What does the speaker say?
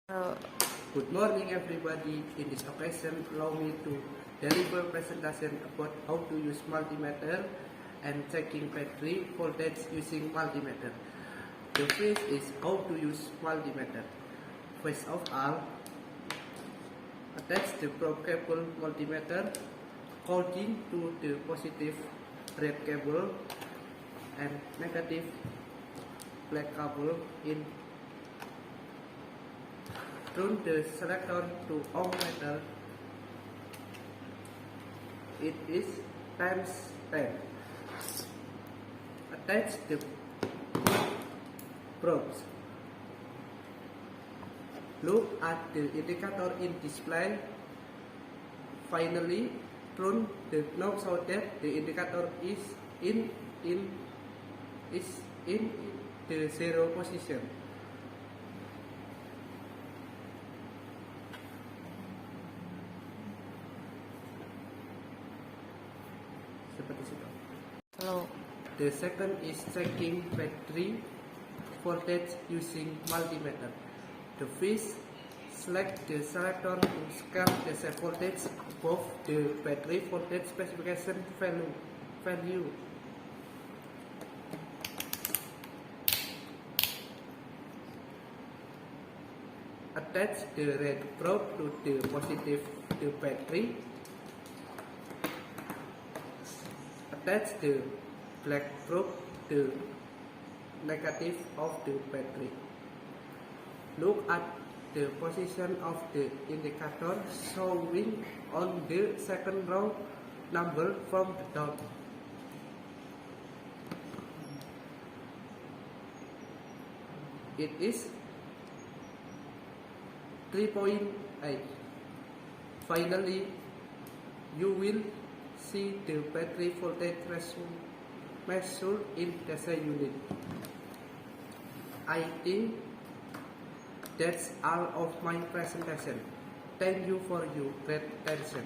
Uh, Good morning everybody. In this occasion, allow me to deliver presentation about how to use multimeter and checking battery voltage using multimeter. The first is how to use multimeter. First of all, attach the probe cable multimeter according to the positive red cable and negative black cable in. Turn the selector to ohm meter. It is times 10. Attach the probes. Look at the indicator in display. Finally, turn the knob so that the indicator is in the zero position. Hello. The second is checking battery voltage using multimeter. The first, select the selector to scale the set voltage above the battery voltage specification value. Attach the red probe to the positive the battery. Attach the black probe to negative of the battery. Look at the position of the indicator showing on the second row number from the top. It is 3.8. Finally, you will see the battery voltage measured in DC unit. I think that's all of my presentation. Thank you for your great attention.